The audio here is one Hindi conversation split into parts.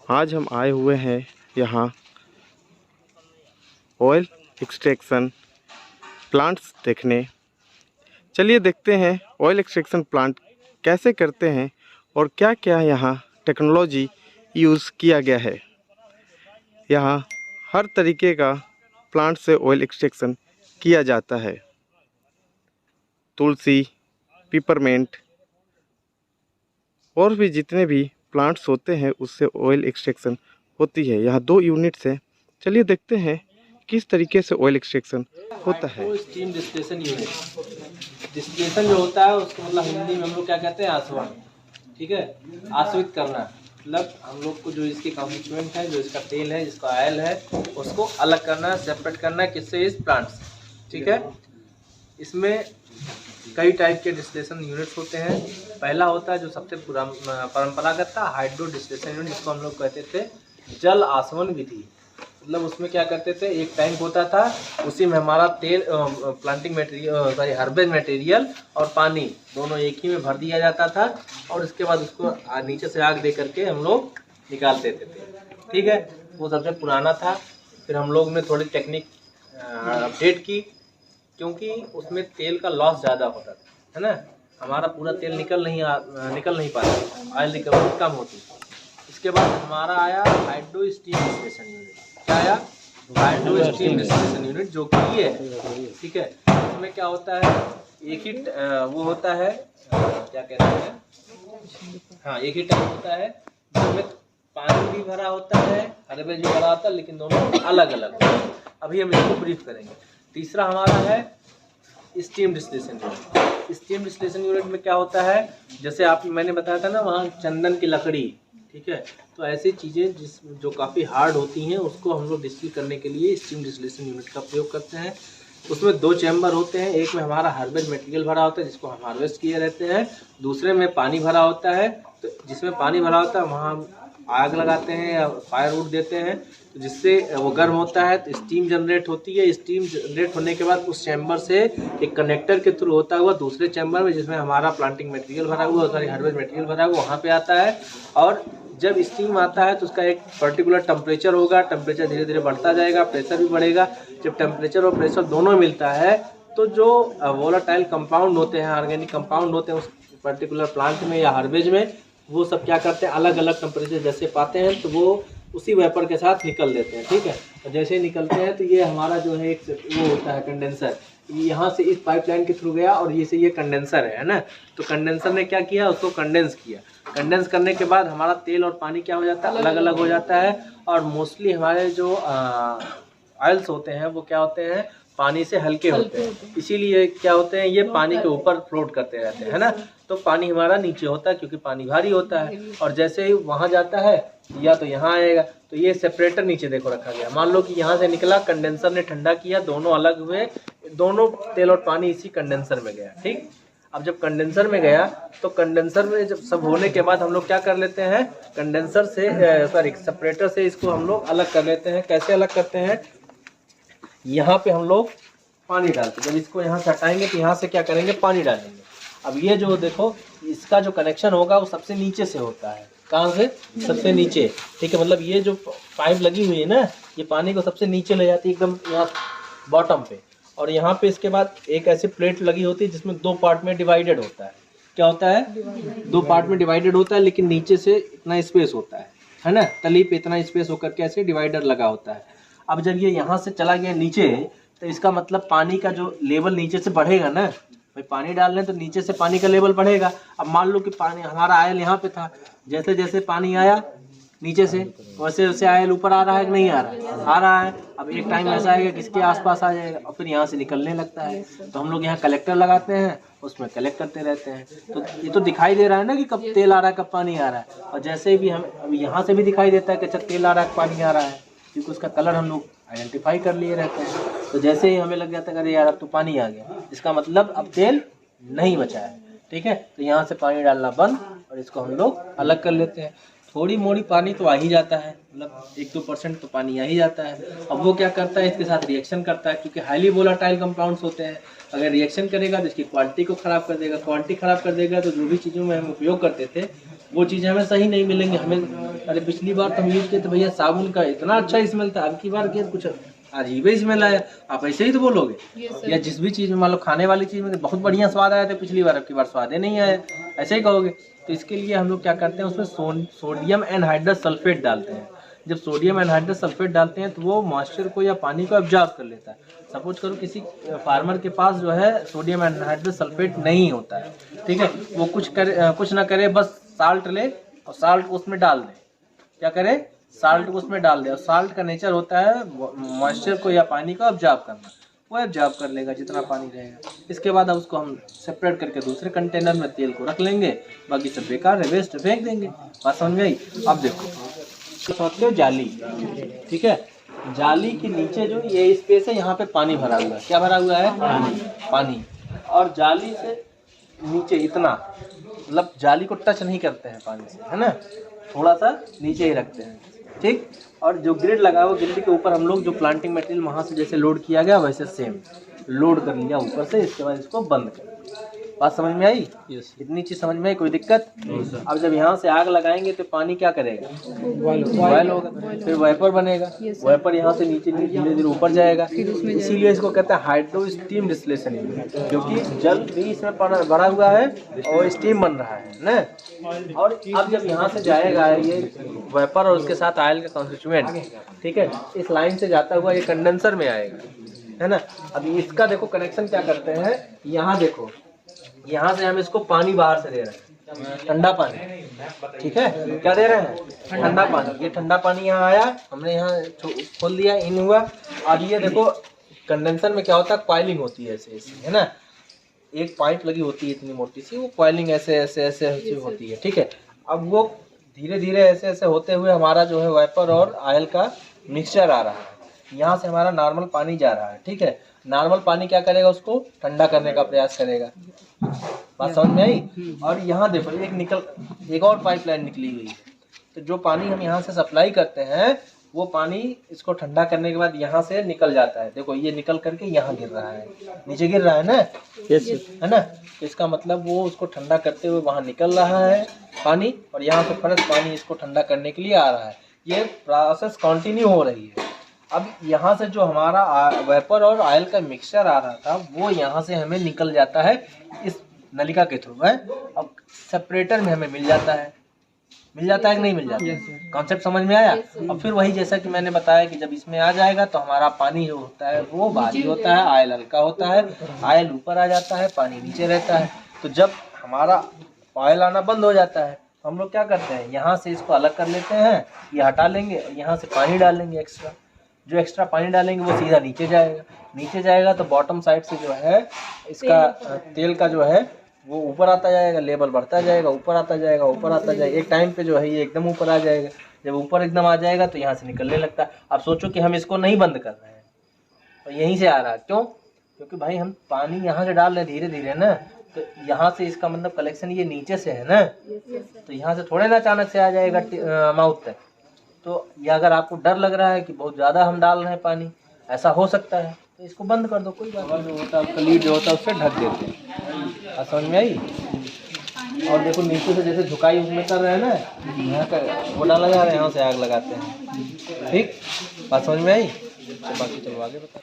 आज हम आए हुए हैं यहाँ ऑयल एक्सट्रैक्शन प्लांट्स देखने। चलिए देखते हैं ऑयल एक्सट्रैक्शन प्लांट कैसे करते हैं और क्या क्या यहाँ टेक्नोलॉजी यूज़ किया गया है। यहाँ हर तरीके का प्लांट से ऑयल एक्सट्रैक्शन किया जाता है। तुलसी, पिपरमेंट और भी जितने भी प्लांट्स होते हैं उससे ऑयल एक्सट्रैक्शन होती है। यहाँ 2 यूनिट्स है। चलिए देखते हैं किस तरीके से ऑयल एक्सट्रैक्शन होता है। स्टीम डिस्टिलेशन यूनिट, डिस्टिलेशन जो होता है उसको मतलब हिंदी में हम लोग क्या कहते हैं, आसवन। ठीक है, आसवित करना मतलब हम लोग को जो इसके कॉन्स्टिट्यूएंट है, जो इसका तेल है, जिसका ऑयल है, उसको अलग करना, सेपरेट करना, किससे, इस प्लांट से। ठीक है, इसमें कई टाइप के डिस्टिलेशन यूनिट्स होते हैं। पहला होता है जो सबसे परंपरागत था, हाइड्रो डिस्टिलेशन यूनिट, जिसको हम लोग कहते थे जल आसवन विधि। मतलब उसमें क्या करते थे, एक टैंक होता था, उसी में हमारा तेल, planting material, sorry harvest material और पानी दोनों एक ही में भर दिया जाता था और इसके बाद उसको नीचे से आग दे करके हम लोग निकाल देते थे। ठीक है, वो सबसे पुराना था। फिर हम लोग ने थोड़ी टेक्निक अपडेट की, क्योंकि उसमें तेल का लॉस ज़्यादा होता था, है ना। हमारा पूरा तेल निकल नहीं पाता, ऑयल रिकवरी कम होती। इसके बाद हमारा आया हाइड्रो स्टीम डिस्टिलेशन यूनिट। क्या आया? हाइड्रो स्टीम डिस्टिलेशन यूनिट, जो कि ये है। ठीक है, इसमें क्या होता है, एक ही वो होता है, क्या कहते हैं, हाँ, एक ही टैंक होता है जिसमें पानी भी भरा होता है, हार्वेस्ट भी भरा होता है, लेकिन दोनों अलग अलग होते हैं। अभी हम इसको ब्रीफ करेंगे। तीसरा हमारा है steam distillation unit. Steam distillation unit में क्या होता है, जैसे मैंने बताया था ना, वहाँ चंदन की लकड़ी, ठीक है, तो ऐसी चीज़ें जो काफ़ी हार्ड होती हैं, उसको हम लोग डिस्टिल करने के लिए स्टीम डिस्टिलेशन यूनिट का प्रयोग करते हैं। उसमें 2 चैम्बर होते हैं, एक में हमारा हार्वेस्ट मटेरियल भरा होता है जिसको हम हार्वेस्ट किए रहते हैं, दूसरे में पानी भरा होता है। तो जिसमें पानी भरा होता है वहाँ हम आग लगाते हैं या फायरवुड देते हैं, तो जिससे वो गर्म होता है, तो स्टीम जनरेट होती है। स्टीम जनरेट होने के बाद उस चैम्बर से एक कनेक्टर के थ्रू होता हुआ दूसरे चैम्बर में, जिसमें हमारा प्लांटिंग मटेरियल भरा हुआ, सॉरी हार्वेस्ट मटेरियल भरा हुआ, वहाँ पे आता है। और जब स्टीम आता है तो उसका एक पर्टिकुलर टेम्परेचर होगा, टेम्परेचर धीरे धीरे बढ़ता जाएगा, प्रेशर भी बढ़ेगा। जब टेम्परेचर और प्रेशर दोनों मिलता है तो जो वोलाटाइल कंपाउंड होते हैं, ऑर्गेनिक कंपाउंड होते हैं उस पर्टिकुलर प्लांट में या हार्वेस्ट में, वो सब क्या करते हैं, अलग अलग टेम्परेचर जैसे पाते हैं तो वो उसी वेपर के साथ निकल देते हैं। ठीक है, और जैसे ही निकलते हैं तो ये हमारा जो है एक वो होता है कंडेंसर, यहाँ से इस पाइपलाइन के थ्रू गया और ये कंडेंसर है ना। तो कंडेंसर ने क्या किया, उसको कंडेंस किया। कंडेंस करने के बाद हमारा तेल और पानी क्या हो जाता है, अलग अलग हो जाता है। और मोस्टली हमारे जो ऑयल्स होते हैं वो क्या होते हैं, पानी से हल्के होते हैं, इसीलिए क्या होते हैं, ये पानी के ऊपर फ्लोट करते रहते हैं, है ना। तो पानी हमारा नीचे होता है क्योंकि पानी भारी होता है, और जैसे ही वहाँ जाता है या तो यहाँ आएगा। तो ये सेपरेटर नीचे देखो रखा गया। मान लो कि यहाँ से निकला, कंडेंसर ने ठंडा किया, दोनों अलग हुए, दोनों तेल और पानी इसी कंडेंसर में गया। ठीक, अब जब कंडेंसर में गया तो कंडेंसर में जब सब होने के बाद हम लोग क्या कर लेते हैं, कंडेंसर से, सॉरी सेपरेटर से इसको हम लोग अलग कर लेते हैं। कैसे अलग करते हैं, यहाँ पे हम लोग पानी डालते हैं। जब इसको यहाँ से हटाएंगे तो यहाँ से क्या करेंगे, पानी डालेंगे। अब ये जो देखो, इसका जो कनेक्शन होगा वो सबसे नीचे से होता है। कहाँ से, सबसे नीचे। ठीक है, मतलब ये जो पाइप लगी हुई है ना, ये पानी को सबसे नीचे ले जाती है, एकदम यहाँ बॉटम पे। और यहाँ पे इसके बाद एक ऐसी प्लेट लगी होती है जिसमें 2 पार्ट में डिवाइडेड होता है। क्या होता है, 2 पार्ट में डिवाइडेड होता है, लेकिन नीचे से इतना स्पेस होता है ना, तली पे इतना स्पेस होकर के ऐसे डिवाइडर लगा होता है। अब जब ये यहाँ से चला गया नीचे, तो इसका मतलब पानी का जो लेवल नीचे से बढ़ेगा ना, भाई पानी डाल रहे हैं तो नीचे से पानी का लेवल बढ़ेगा। अब मान लो कि पानी हमारा आयल यहाँ पे था, जैसे जैसे पानी आया नीचे से, वैसे वैसे आयल ऊपर आ रहा है कि नहीं आ रहा है, आ रहा है। अब एक टाइम ऐसा आएगा कि इसके आसपास आ जाएगा और फिर यहाँ से निकलने लगता है। तो हम लोग यहाँ कलेक्टर लगाते हैं, उसमें कलेक्ट करते रहते हैं। तो ये तो दिखाई दे रहा है ना कि कब तेल आ रहा है, कब पानी आ रहा है। और जैसे भी हम अब यहाँ से भी दिखाई देता है कि अच्छा तेल आ रहा है, पानी आ रहा है, क्योंकि उसका कलर हम लोग आइडेंटिफाई कर लिए रहते हैं। तो जैसे ही हमें लग जाता है अरे यार अब तो पानी आ गया, इसका मतलब अब तेल नहीं बचा है। ठीक है, तो यहाँ से पानी डालना बंद और इसको हम लोग अलग कर लेते हैं। थोड़ी मोड़ी पानी तो आ ही जाता है, मतलब 1-2% तो पानी आ ही जाता है। अब वो क्या करता है, इसके साथ रिएक्शन करता है, क्योंकि हाईली वोलाटाइल कंपाउंड्स होते हैं। अगर रिएक्शन करेगा तो इसकी क्वालिटी को ख़राब कर देगा, क्वालिटी ख़राब कर देगा तो जो भी चीज़ों में हम उपयोग करते थे वो चीज़ें हमें सही नहीं मिलेंगी हमें। अरे पिछली बार तो हम यूज़ किए थे भैया, साबुन का इतना अच्छा स्मेल था, अब की बार क्या कुछ अजीब ही स्मेल आया। आप ऐसे ही तो बोलोगे। या जिस भी चीज़ में मान लो खाने वाली चीज़ में बहुत बढ़िया स्वाद आया था पिछली बार, अब की बार स्वाद ही नहीं आया, ऐसे ही कहोगे। तो इसके लिए हम लोग क्या करते हैं, उसमें सोडियम एनहाइड्रस सल्फेट डालते हैं। जब सोडियम एनहाइड्रस सल्फेट डालते हैं तो वो मॉइस्चर को या पानी को ऑब्जॉर्ब कर लेता है। सपोज करो किसी फार्मर के पास जो है सोडियम एनहाइड्रस सल्फेट नहीं होता है, ठीक है, वो कुछ ना करे, बस साल्ट ले और साल्ट उसमें डाल दे। क्या करे, साल्ट को उसमें डाल दे, और साल्ट का नेचर होता है मॉइस्चर को या पानी को ऑब्जॉर्ब करना, वो ऑब्जॉर्ब कर लेगा जितना पानी रहेगा। इसके बाद अब उसको हम सेपरेट करके दूसरे कंटेनर में तेल को रख लेंगे, बाकी सब बेकार है, वेस्ट फेंक देंगे। बात समझ में आई? अब देखो सोचते हो जाली, ठीक है, जाली के नीचे जो ये स्पेस है, यहाँ पे पानी भरा हुआ है। क्या भरा हुआ है? पानी। और जाली से नीचे इतना, मतलब जाली को टच नहीं करते हैं पानी से, है ना, थोड़ा सा नीचे ही रखते हैं, ठीक। और जो ग्रिड लगा हुआ, ग्रिड के ऊपर हम लोग जो प्लांटिंग मटेरियल वहाँ से जैसे लोड किया गया वैसे सेम लोड कर लिया ऊपर से। इसके बाद इसको बंद कर। बात समझ में आई? इतनी चीज समझ में आई? कोई दिक्कत? अब जब यहाँ से आग लगाएंगे तो पानी क्या करेगा? बॉयल होगा, फिर वेपर बनेगा। वेपर यहाँ से नीचे धीरे धीरे ऊपर जाएगा, इसीलिए इसको कहते हैं हाइड्रो स्टीम डिस्टिलेशन, क्योंकि जल भी इसमें भरा हुआ है और स्टीम बन रहा है ना। और अब जब यहाँ से जाएगा ये वेपर और उसके साथ ऑयल का कॉन्स्टिट्यूएंट, ठीक है, इस लाइन से जाता हुआ ये कंडेंसर में आएगा, है ना। अभी इसका देखो कनेक्शन क्या करते हैं, यहाँ देखो, यहाँ से हम इसको पानी बाहर से दे रहे हैं, ठंडा पानी, ठीक है, क्या दे रहे हैं? ठंडा पानी। ये ठंडा पानी यहाँ आया, हमने यहाँ खोल दिया, इन हुआ। अब ये देखो कंडेंसर में क्या होता है, कॉइलिंग होती है ऐसे ऐसे, है ना, एक पाइप लगी होती है इतनी मोटी सी, वो कॉइलिंग ऐसे ऐसे ऐसे ऐसे होती है, ठीक है। अब वो धीरे धीरे ऐसे ऐसे होते हुए हमारा जो है वेपर और ऑयल का मिक्सचर आ रहा है, यहाँ से हमारा नॉर्मल पानी जा रहा है, ठीक है। नॉर्मल पानी क्या करेगा, उसको ठंडा करने का प्रयास करेगा। बात समझ में आई? और यहाँ देखो एक और पाइपलाइन निकली हुई है, तो जो पानी हम यहाँ से सप्लाई करते हैं वो पानी इसको ठंडा करने के बाद यहाँ से निकल जाता है। देखो ये निकल करके यहाँ गिर रहा है, नीचे गिर रहा है ना, है ना। तो इसका मतलब वो उसको ठंडा करते हुए वहाँ निकल रहा है पानी, और यहाँ से फ्रेश पानी इसको ठंडा करने के लिए आ रहा है। ये प्रोसेस कंटिन्यू हो रही है। अब यहाँ से जो हमारा वेपर और ऑयल का मिक्सचर आ रहा था वो यहाँ से हमें निकल जाता है इस नलिका के थ्रू, है। अब सेपरेटर में हमें मिल जाता है कि नहीं मिल जाता? कॉन्सेप्ट समझ में आया? अब फिर वही जैसा कि मैंने बताया कि जब इसमें आ जाएगा तो हमारा पानी जो होता है वो भारी होता है, ऑयल हल्का होता है, ऑयल ऊपर आ जाता है, पानी नीचे रहता है। तो जब हमारा ऑयल आना बंद हो जाता है हम लोग क्या करते हैं, यहाँ से इसको अलग कर लेते हैं, ये हटा लेंगे और यहाँ से पानी डालेंगे एक्स्ट्रा। जो एक्स्ट्रा पानी डालेंगे वो सीधा नीचे जाएगा तो बॉटम साइड से जो है इसका तेल का जो है वो ऊपर आता जाएगा, लेवल बढ़ता जाएगा, ऊपर आता जाएगा। एक टाइम पे जो है ये एकदम ऊपर आ जाएगा। जब ऊपर एकदम आ जाएगा तो यहाँ से निकलने लगता है। अब सोचो कि हम इसको नहीं बंद कर रहे हैं तो यहीं से आ रहा है, क्यों? क्योंकि भाई हम पानी यहाँ से डाल रहे धीरे धीरे ना, तो यहाँ से इसका मतलब कलेक्शन ये नीचे से है ना, तो यहाँ से थोड़े ना अचानक से आ जाएगा माउथ तक। तो ये अगर आपको डर लग रहा है कि बहुत ज़्यादा हम डाल रहे हैं पानी, ऐसा हो सकता है, तो इसको बंद कर दो, कोई बात नहीं। जो होता है उसका लीड जो होता है उससे ढक देते हैं। समझ में आई? और देखो नीचे से जैसे झुकाई उसमें कर रहे हैं ना, यहाँ का वो डाला जा रहा है, यहाँ से आग लगाते हैं, ठीक। बात समझ में आई? तो बाकी चलो आगे बता।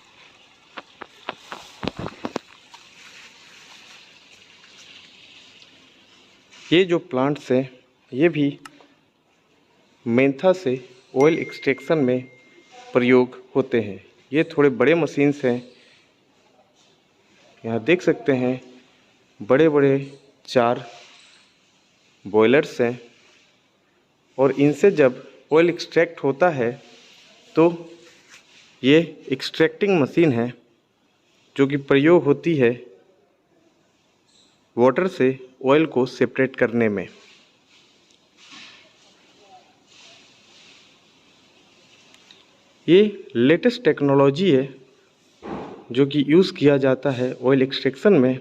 ये जो प्लांट्स हैं ये भी मेंथा से ऑयल एक्सट्रैक्शन में प्रयोग होते हैं। ये थोड़े बड़े मशीन्स हैं, यहाँ देख सकते हैं बड़े बड़े 4 बॉयलर्स हैं, और इनसे जब ऑयल एक्सट्रैक्ट होता है तो ये एक्सट्रैक्टिंग मशीन है जो कि प्रयोग होती है वाटर से ऑयल को सेपरेट करने में। ये लेटेस्ट टेक्नोलॉजी है जो कि यूज़ किया जाता है ऑयल एक्सट्रैक्शन में।